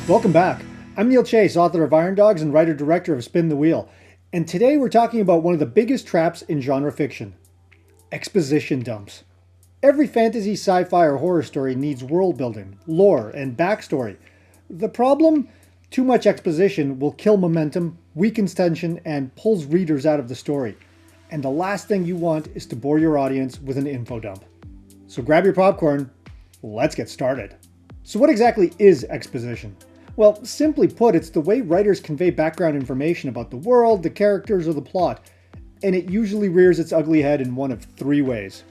Welcome back. I'm Neil Chase, author of Iron Dogs and writer-director of Spin the Wheel. And today we're talking about one of the biggest traps in genre fiction: exposition dumps. Every fantasy, sci-fi, or horror story needs world building, lore, and backstory. The problem? Too much exposition will kill momentum, weakens tension, and pulls readers out of the story. And the last thing you want is to bore your audience with an info dump. So grab your popcorn, let's get started. So what exactly is exposition? Well, simply put, it's the way writers convey background information about the world, the characters, or the plot. And it usually rears its ugly head in one of three ways.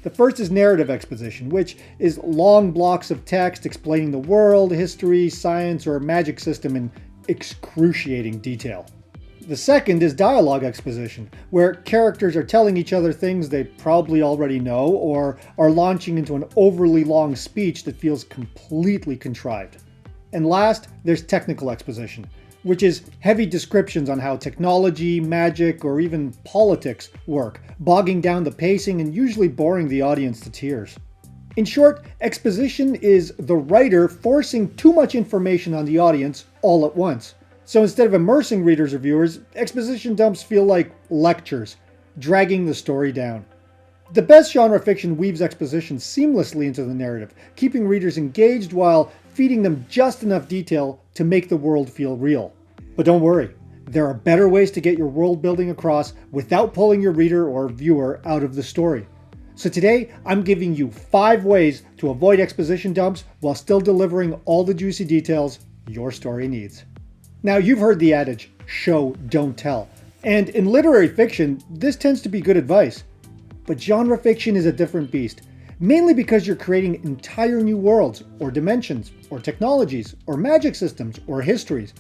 The first is narrative exposition, which is long blocks of text explaining the world, history, science, or magic system in excruciating detail. The second is dialogue exposition, where characters are telling each other things they probably already know, or are launching into an overly long speech that feels completely contrived. And last, there's technical exposition, which is heavy descriptions on how technology, magic, or even politics work, bogging down the pacing and usually boring the audience to tears. In short, exposition is the writer forcing too much information on the audience all at once. So instead of immersing readers or viewers, exposition dumps feel like lectures, dragging the story down. The best genre fiction weaves exposition seamlessly into the narrative, keeping readers engaged while feeding them just enough detail to make the world feel real. But don't worry, there are better ways to get your world building across without pulling your reader or viewer out of the story. So today, I'm giving you 5 ways to avoid exposition dumps while still delivering all the juicy details your story needs. Now, you've heard the adage, show, don't tell. And in literary fiction, this tends to be good advice. But genre fiction is a different beast, mainly because you're creating entire new worlds, or dimensions, or technologies, or magic systems, or histories.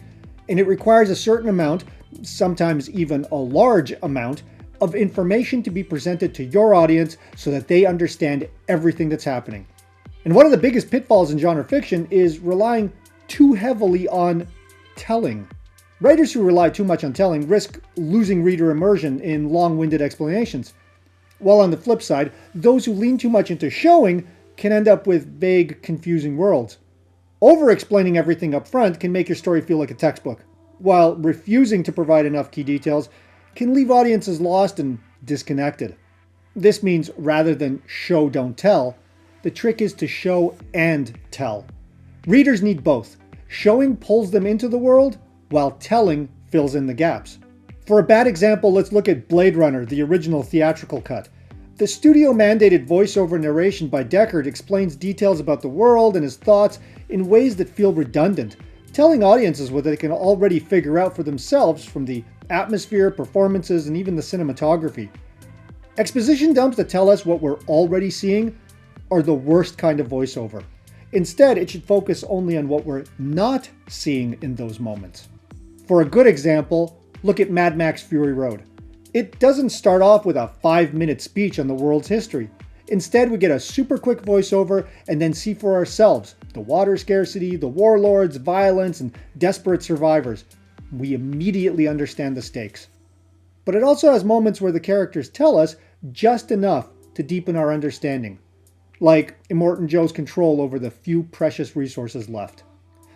And it requires a certain amount, sometimes even a large amount, of information to be presented to your audience so that they understand everything that's happening. And one of the biggest pitfalls in genre fiction is relying too heavily on telling. Writers who rely too much on telling risk losing reader immersion in long-winded explanations. While on the flip side, those who lean too much into showing can end up with vague, confusing worlds. Over-explaining everything up front can make your story feel like a textbook, while refusing to provide enough key details can leave audiences lost and disconnected. This means rather than show, don't tell, the trick is to show and tell. Readers need both. Showing pulls them into the world, while telling fills in the gaps. For a bad example, let's look at Blade Runner, the original theatrical cut. The studio-mandated voiceover narration by Deckard explains details about the world and his thoughts in ways that feel redundant, telling audiences what they can already figure out for themselves from the atmosphere, performances, and even the cinematography. Exposition dumps that tell us what we're already seeing are the worst kind of voiceover. Instead, it should focus only on what we're not seeing in those moments. For a good example, look at Mad Max Fury Road. It doesn't start off with a 5-minute speech on the world's history. Instead, we get a super quick voiceover and then see for ourselves the water scarcity, the warlords, violence, and desperate survivors. We immediately understand the stakes. But it also has moments where the characters tell us just enough to deepen our understanding, like Immortan Joe's control over the few precious resources left.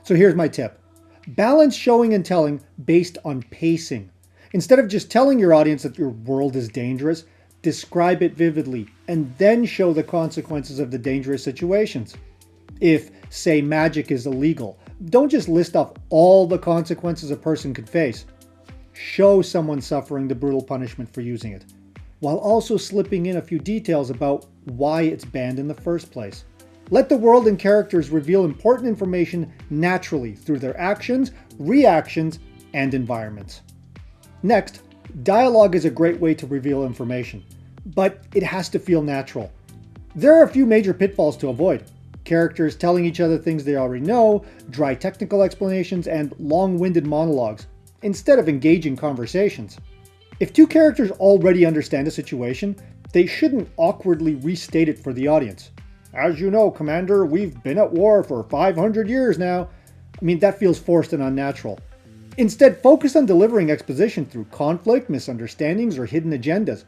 So here's my tip. Balance showing and telling based on pacing. Instead of just telling your audience that your world is dangerous, describe it vividly and then show the consequences of the dangerous situations. If, say, magic is illegal, don't just list off all the consequences a person could face. Show someone suffering the brutal punishment for using it, while also slipping in a few details about why it's banned in the first place. Let the world and characters reveal important information naturally through their actions, reactions, and environments. Next, dialogue is a great way to reveal information, but it has to feel natural. There are a few major pitfalls to avoid. Characters telling each other things they already know, dry technical explanations, and long-winded monologues, instead of engaging conversations. If two characters already understand a situation, they shouldn't awkwardly restate it for the audience. As you know, Commander, we've been at war for 500 years now. That feels forced and unnatural. Instead, focus on delivering exposition through conflict, misunderstandings, or hidden agendas.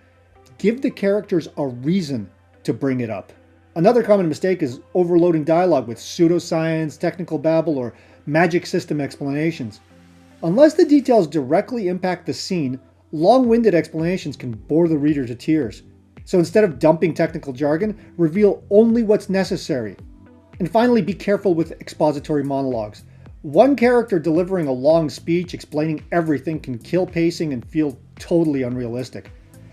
Give the characters a reason to bring it up. Another common mistake is overloading dialogue with pseudoscience, technical babble, or magic system explanations. Unless the details directly impact the scene, long-winded explanations can bore the reader to tears. So instead of dumping technical jargon, reveal only what's necessary. And finally, be careful with expository monologues. One character delivering a long speech explaining everything can kill pacing and feel totally unrealistic.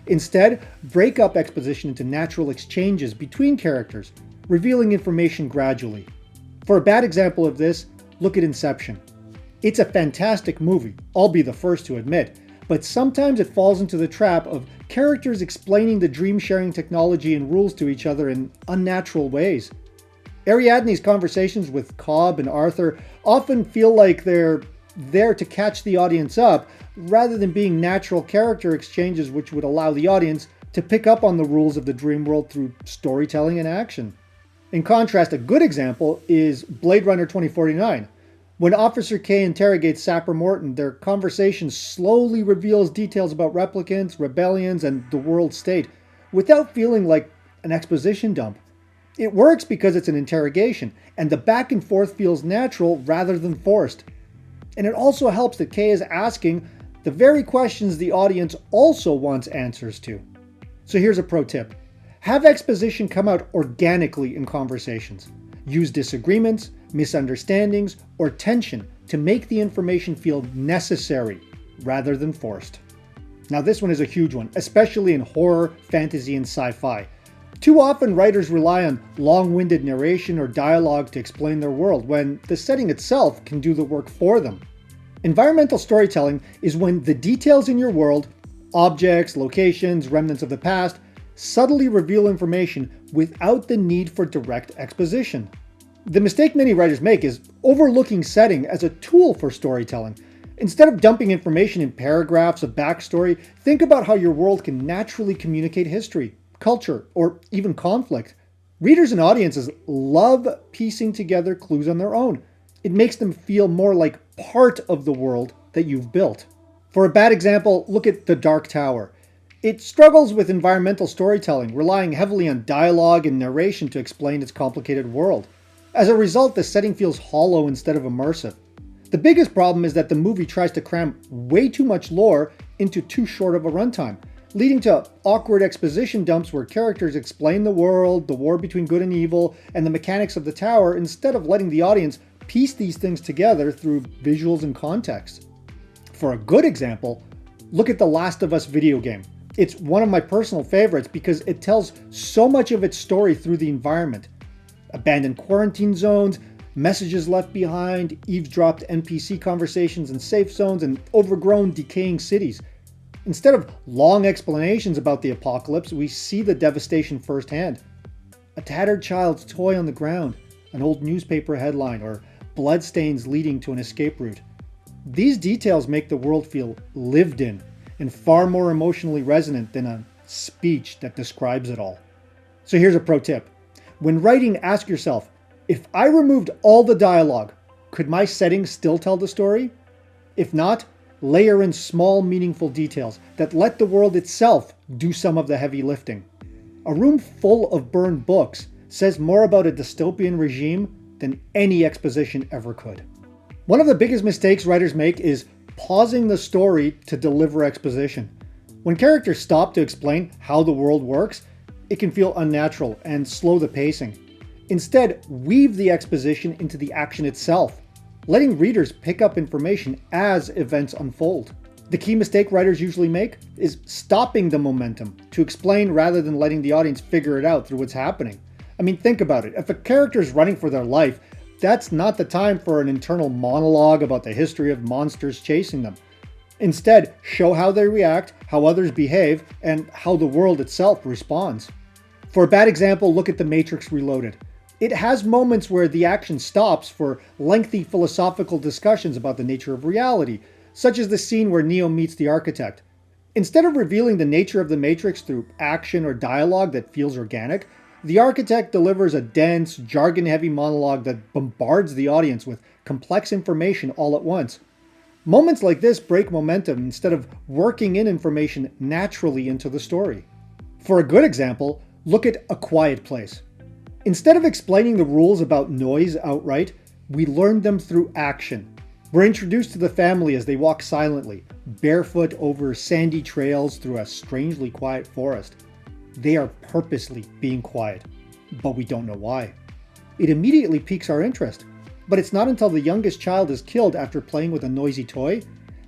Instead, break up exposition into natural exchanges between characters, revealing information gradually. For a bad example of this, look at Inception. It's a fantastic movie, I'll be the first to admit, but sometimes it falls into the trap of characters explaining the dream-sharing technology and rules to each other in unnatural ways. Ariadne's conversations with Cobb and Arthur often feel like they're there to catch the audience up, rather than being natural character exchanges which would allow the audience to pick up on the rules of the dream world through storytelling and action. In contrast, a good example is Blade Runner 2049. When Officer K interrogates Sapper Morton, their conversation slowly reveals details about replicants, rebellions, and the world state, without feeling like an exposition dump. It works because it's an interrogation, and the back and forth feels natural rather than forced. And it also helps that Kay is asking the very questions the audience also wants answers to. So here's a pro tip. Have exposition come out organically in conversations. Use disagreements, misunderstandings, or tension to make the information feel necessary rather than forced. Now this one is a huge one, especially in horror, fantasy, and sci-fi. Too often writers rely on long-winded narration or dialogue to explain their world, when the setting itself can do the work for them. Environmental storytelling is when the details in your world, objects, locations, remnants of the past, subtly reveal information without the need for direct exposition. The mistake many writers make is overlooking setting as a tool for storytelling. Instead of dumping information in paragraphs of backstory, think about how your world can naturally communicate history, culture, or even conflict. Readers and audiences love piecing together clues on their own. It makes them feel more like part of the world that you've built. For a bad example, look at The Dark Tower. It struggles with environmental storytelling, relying heavily on dialogue and narration to explain its complicated world. As a result, the setting feels hollow instead of immersive. The biggest problem is that the movie tries to cram way too much lore into too short of a runtime, leading to awkward exposition dumps where characters explain the world, the war between good and evil, and the mechanics of the tower instead of letting the audience piece these things together through visuals and context. For a good example, look at The Last of Us video game. It's one of my personal favorites because it tells so much of its story through the environment. Abandoned quarantine zones, messages left behind, eavesdropped NPC conversations in safe zones, and overgrown, decaying cities. Instead of long explanations about the apocalypse, we see the devastation firsthand. A tattered child's toy on the ground, an old newspaper headline, or bloodstains leading to an escape route. These details make the world feel lived in and far more emotionally resonant than a speech that describes it all. So here's a pro tip. When writing, ask yourself, if I removed all the dialogue, could my setting still tell the story? If not, layer in small, meaningful details that let the world itself do some of the heavy lifting. A room full of burned books says more about a dystopian regime than any exposition ever could. One of the biggest mistakes writers make is pausing the story to deliver exposition. When characters stop to explain how the world works, it can feel unnatural and slow the pacing. Instead, weave the exposition into the action itself, letting readers pick up information as events unfold. The key mistake writers usually make is stopping the momentum to explain rather than letting the audience figure it out through what's happening. I mean, think about it. If a character is running for their life, that's not the time for an internal monologue about the history of monsters chasing them. Instead, show how they react, how others behave, and how the world itself responds. For a bad example, look at The Matrix Reloaded. It has moments where the action stops for lengthy philosophical discussions about the nature of reality, such as the scene where Neo meets the architect. Instead of revealing the nature of the Matrix through action or dialogue that feels organic, the architect delivers a dense, jargon-heavy monologue that bombards the audience with complex information all at once. Moments like this break momentum instead of working in information naturally into the story. For a good example, look at A Quiet Place. Instead of explaining the rules about noise outright, We learn them through action. We're introduced to the family as they walk silently, barefoot over sandy trails through a strangely quiet forest. They are purposely being quiet, but we don't know why. It immediately piques our interest, but it's not until the youngest child is killed after playing with a noisy toy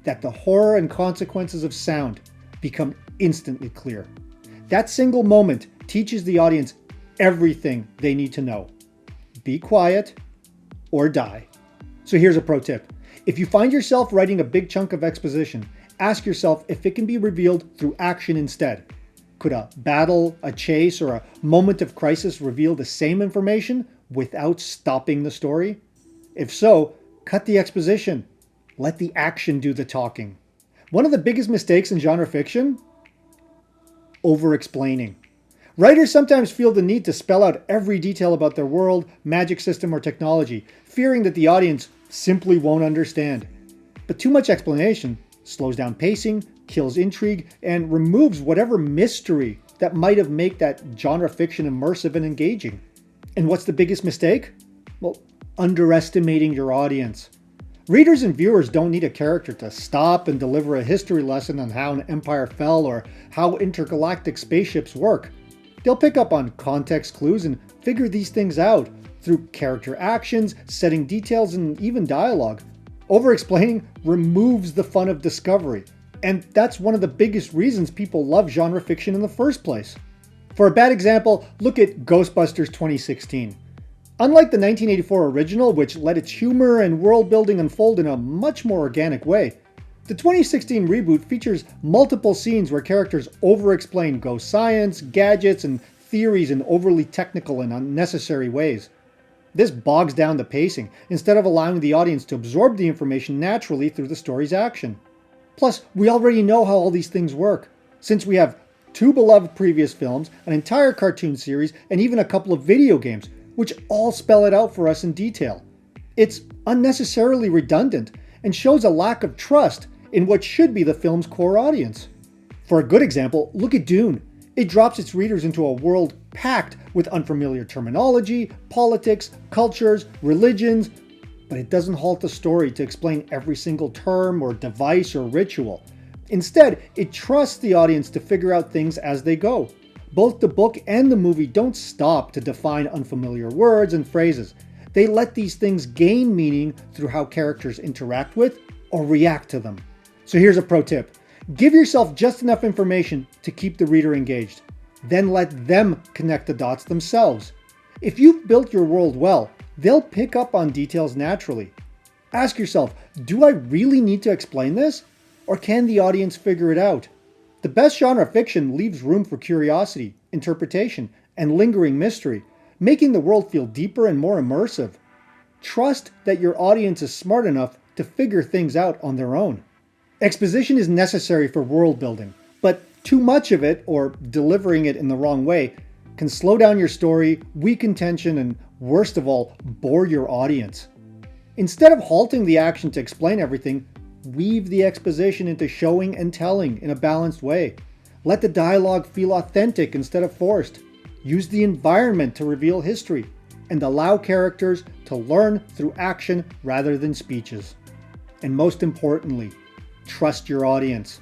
that the horror and consequences of sound become instantly clear. That single moment teaches the audience everything they need to know. Be quiet or die. So here's a pro tip. If you find yourself writing a big chunk of exposition, ask yourself if it can be revealed through action instead. Could a battle, a chase, or a moment of crisis reveal the same information without stopping the story? If so, cut the exposition. Let the action do the talking. One of the biggest mistakes in genre fiction? Over-explaining. Writers sometimes feel the need to spell out every detail about their world, magic system, or technology, fearing that the audience simply won't understand. But too much explanation slows down pacing, kills intrigue, and removes whatever mystery that might have made that genre fiction immersive and engaging. And what's the biggest mistake? Well, underestimating your audience. Readers and viewers don't need a character to stop and deliver a history lesson on how an empire fell or how intergalactic spaceships work. They'll pick up on context clues and figure these things out through character actions, setting details, and even dialogue. Over-explaining removes the fun of discovery, and that's one of the biggest reasons people love genre fiction in the first place. For a bad example, look at Ghostbusters 2016. Unlike the 1984 original, which let its humor and world building unfold in a much more organic way, the 2016 reboot features multiple scenes where characters over-explain ghost science, gadgets, and theories in overly technical and unnecessary ways. This bogs down the pacing, instead of allowing the audience to absorb the information naturally through the story's action. Plus, we already know how all these things work, since we have 2 beloved previous films, an entire cartoon series, and even a couple of video games, which all spell it out for us in detail. It's unnecessarily redundant and shows a lack of trust in what should be the film's core audience. For a good example, look at Dune. It drops its readers into a world packed with unfamiliar terminology, politics, cultures, religions, but it doesn't halt the story to explain every single term or device or ritual. Instead, it trusts the audience to figure out things as they go. Both the book and the movie don't stop to define unfamiliar words and phrases. They let these things gain meaning through how characters interact with or react to them. So here's a pro tip. Give yourself just enough information to keep the reader engaged. Then let them connect the dots themselves. If you've built your world well, they'll pick up on details naturally. Ask yourself, do I really need to explain this? Or can the audience figure it out? The best genre fiction leaves room for curiosity, interpretation, and lingering mystery, making the world feel deeper and more immersive. Trust that your audience is smart enough to figure things out on their own. Exposition is necessary for world building, but too much of it, or delivering it in the wrong way, can slow down your story, weaken tension, and worst of all, bore your audience. Instead of halting the action to explain everything, weave the exposition into showing and telling in a balanced way. Let the dialogue feel authentic instead of forced. Use the environment to reveal history, and allow characters to learn through action rather than speeches. And most importantly, trust your audience.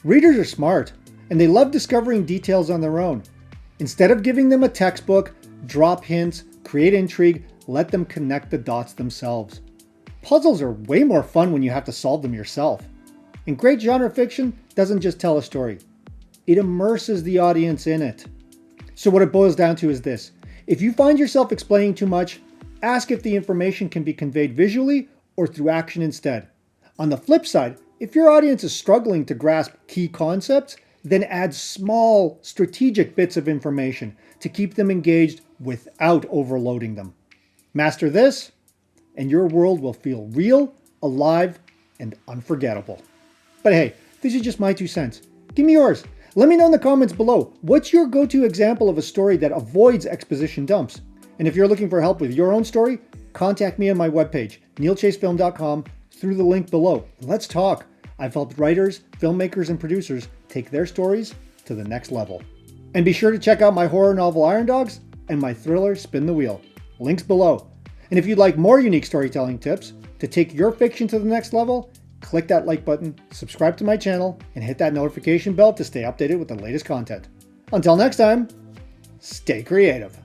Readers are smart, and they love discovering details on their own. Instead of giving them a textbook, drop hints, create intrigue, let them connect the dots themselves. Puzzles are way more fun when you have to solve them yourself. And great genre fiction doesn't just tell a story. It immerses the audience in it. So what it boils down to is this. If you find yourself explaining too much, ask if the information can be conveyed visually or through action instead. On the flip side, if your audience is struggling to grasp key concepts, then add small, strategic bits of information to keep them engaged without overloading them. Master this, and your world will feel real, alive, and unforgettable. But hey, this is just my 2 cents. Give me yours. Let me know in the comments below, what's your go-to example of a story that avoids exposition dumps? And if you're looking for help with your own story, contact me on my webpage, neilchasefilm.com, through the link below. Let's talk. I've helped writers, filmmakers, and producers take their stories to the next level. And be sure to check out my horror novel Iron Dogs and my thriller Spin the Wheel. Links below. And if you'd like more unique storytelling tips to take your fiction to the next level, click that like button, subscribe to my channel, and hit that notification bell to stay updated with the latest content. Until next time, stay creative.